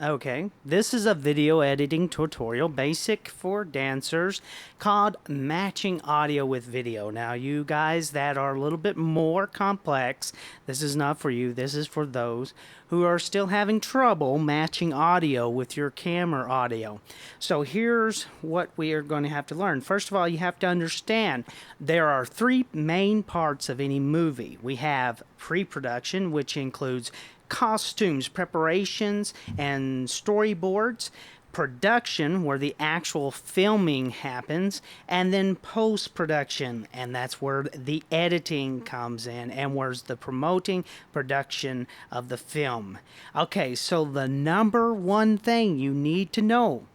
Okay, this is a video editing tutorial basic for dancers called matching audio with video. Now you guys that are a little bit more complex, this is not for you. This is for those who are still having trouble matching audio with your camera audio. So here's what we are going to have to learn. First of all, you have to understand there are three main parts of any movie. We have pre-production, which includes costumes, preparations, and storyboards, production, where the actual filming happens, and then post-production, and that's where the editing comes in, and where's the promoting production of the film. Okay, so the number one thing you need to know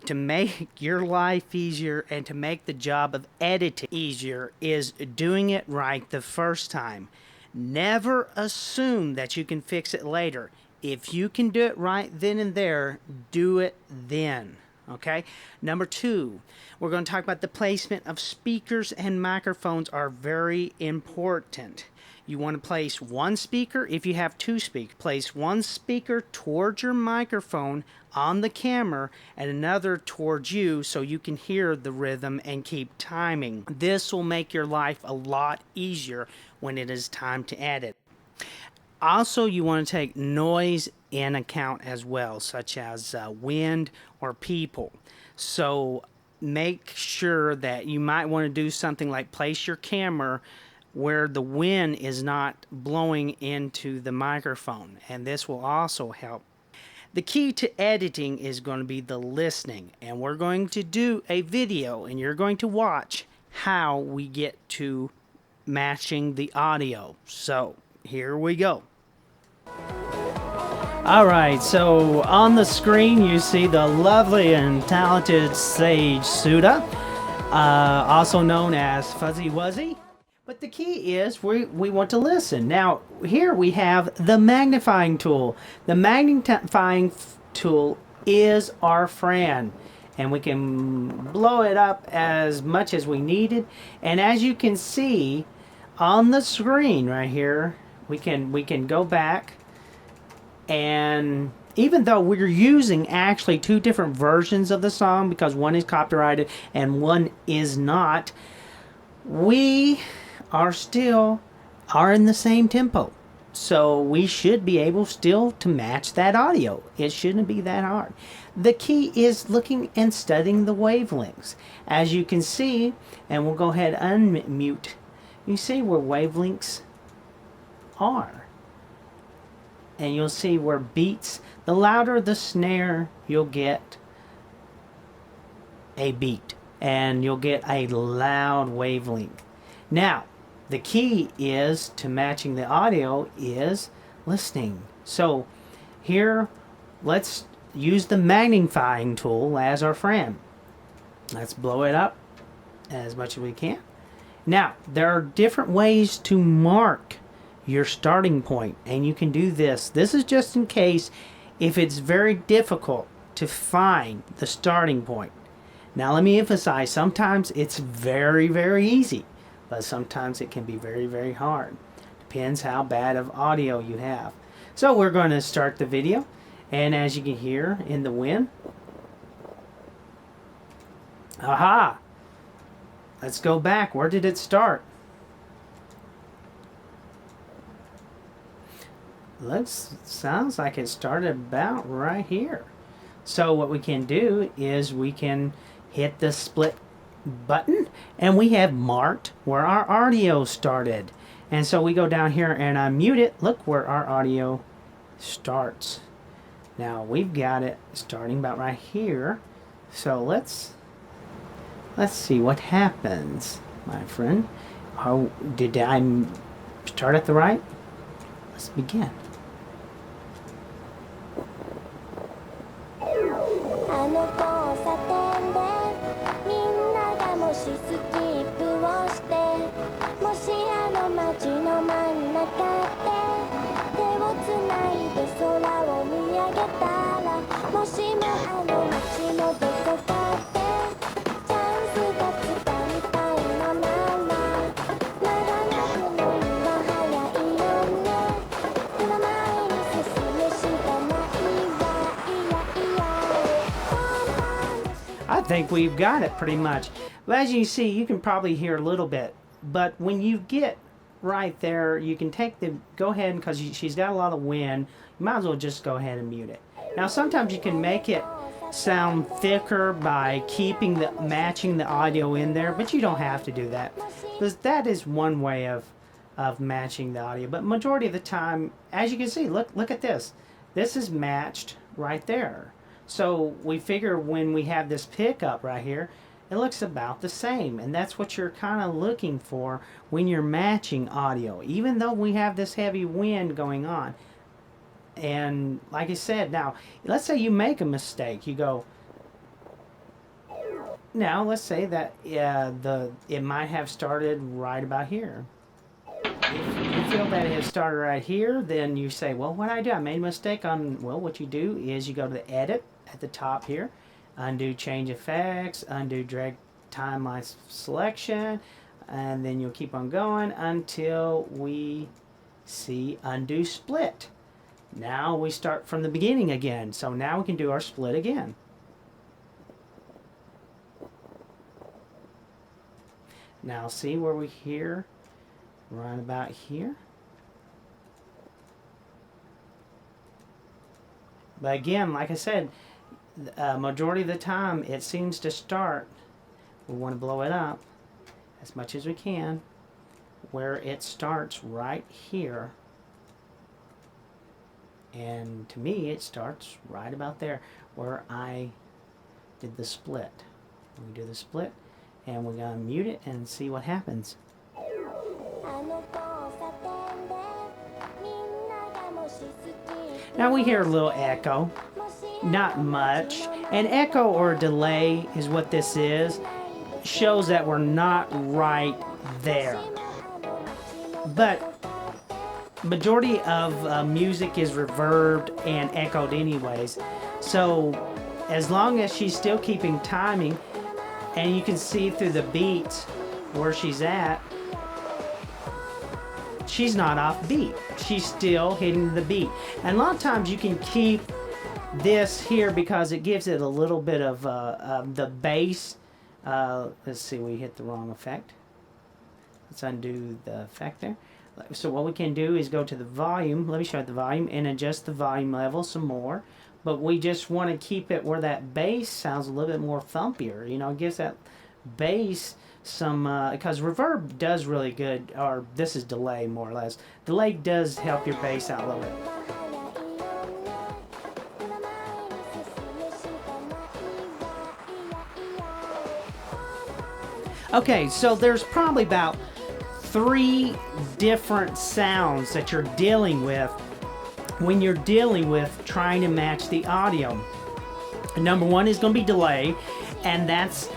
to make your life easier and to make the job of editing easier is doing it right the first time. Never assume that you can fix it later. If you can do it right then and there, do it then. Okay? Number two, we're going to talk about the placement of speakers and microphones are very important. You want to place one speaker. If you have two speakers, place one speaker towards your microphone on the camera and another towards you so you can hear the rhythm and keep timing. This will make your life a lot easier when it is time to edit. Also, you want to take noise in account as well, such as wind or people. So make sure that you might want to do something like place your camera where the wind is not blowing into the microphone, and this will also help. The key to editing is going to be the listening, and we're going to do a video and you're going to watch how we get to matching the audio. So here we go. Alright, so on the screen you see the lovely and talented Sage Suda, also known as Fuzzy Wuzzy. But the key is we want to listen. Now, here we have the magnifying tool. The magnifying tool is our friend. And we can blow it up as much as we needed. And as you can see on the screen right here, we can go back. And even though we're using actually two different versions of the song, because one is copyrighted and one is not, we are in the same tempo, so we should be able still to match that audio. It shouldn't be that hard. The key is looking and studying the wavelengths. As you can see, and we'll go ahead and unmute, you see where wavelengths are, and you'll see where beats, the louder the snare, you'll get a beat and you'll get a loud wavelength. Now the key is to matching the audio is listening. So here, let's use the magnifying tool as our friend. Let's blow it up as much as we can. Now, there are different ways to mark your starting point, and you can do this. This is just in case if it's very difficult to find the starting point. Now, let me emphasize, sometimes it's very, very easy. But sometimes it can be very, very hard. Depends how bad of audio you have. So we're going to start the video. And as you can hear in the wind. Aha! Let's go back. Where did it start? Sounds like it started about right here. So what we can do is we can hit the split button and we have marked where our audio started, and so we go down here and I mute it. Look where our audio starts. Now we've got it starting about right here, so let's see what happens, my friend. Oh, did I start at the right? Let's begin. think we've got it pretty much. But as you see, you can probably hear a little bit. But when you get right there, you can go ahead, because she's got a lot of wind, you might as well just go ahead and mute it. Now sometimes you can make it sound thicker by matching the audio in there, but you don't have to do that, because that is one way of matching the audio. But majority of the time, as you can see, look at this. This is matched right there. So we figure when we have this pickup right here, it looks about the same, and that's what you're kind of looking for when you're matching audio, even though we have this heavy wind going on. And like I said, now let's say you make a mistake. You go, now let's say that it might have started right about here. If you feel that it has started right here, then you say, well, what did I do? I made a mistake on, well, what you do is you go to the edit at the top here, undo change effects, undo drag timeline selection, and then you'll keep on going until we see undo split. Now we start from the beginning again. So now we can do our split again. Now see where we hear right about here. But again, like I said, majority of the time it seems to start, we want to blow it up as much as we can, where it starts right here. And to me, it starts right about there where I did the split. We do the split, and we're going to mute it and see what happens. Now we hear a little echo, not much. An echo or delay is what this is. Shows that we're not right there. But majority of music is reverbed and echoed anyways. So as long as she's still keeping timing, and you can see through the beats where she's at, she's not off beat. She's still hitting the beat. And a lot of times you can keep this here because it gives it a little bit of the bass. Let's see, we hit the wrong effect. Let's undo the effect there. So what we can do is go to the volume. Let me show you the volume and adjust the volume level some more. But we just want to keep it where that bass sounds a little bit more thumpier. You know, it gives that bass some, because reverb does really good, or this is delay more or less. Delay does help your bass out a little bit. Okay, so there's probably about 3 different sounds that you're dealing with when you're dealing with trying to match the audio. Number 1 is going to be delay, and that's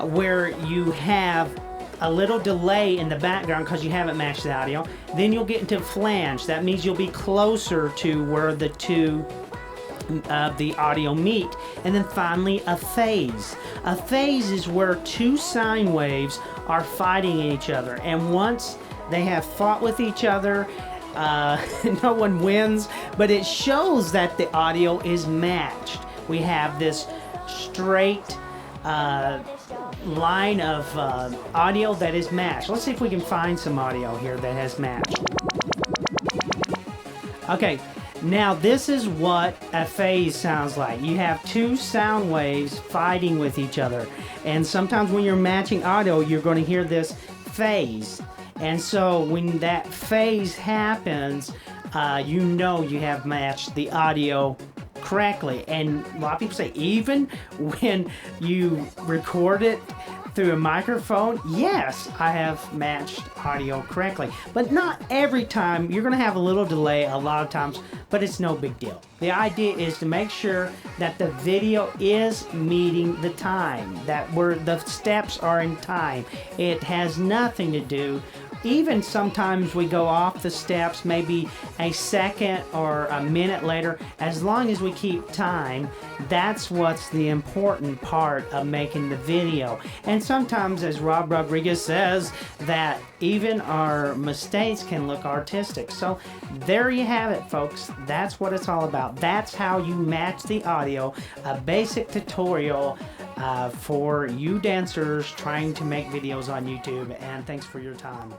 where you have a little delay in the background because you haven't matched the audio. Then you'll get into flange. That means you'll be closer to where the two the audio meet. And then finally a phase. A phase is where 2 sine waves are fighting each other, and once they have fought with each other, no one wins, but it shows that the audio is matched. We have this straight line of audio that is matched. Let's see if we can find some audio here that has matched. Okay, now this is what a phase sounds like. You have 2 sound waves fighting with each other, and sometimes when you're matching audio, you're going to hear this phase. And so when that phase happens, you know you have matched the audio correctly. And a lot of people say, even when you record it through a microphone, yes, I have matched audio correctly. But not every time. You're going to have a little delay a lot of times, but it's no big deal. The idea is to make sure that the video is meeting the time, that where the steps are in time. It has nothing to do. Even sometimes we go off the steps maybe a second or a minute later. As long as we keep time, that's what's the important part of making the video. And sometimes, as Rob Rodriguez says, that even our mistakes can look artistic. So there you have it, folks. That's what it's all about. That's how you match the audio. A basic tutorial for you dancers trying to make videos on YouTube. And thanks for your time.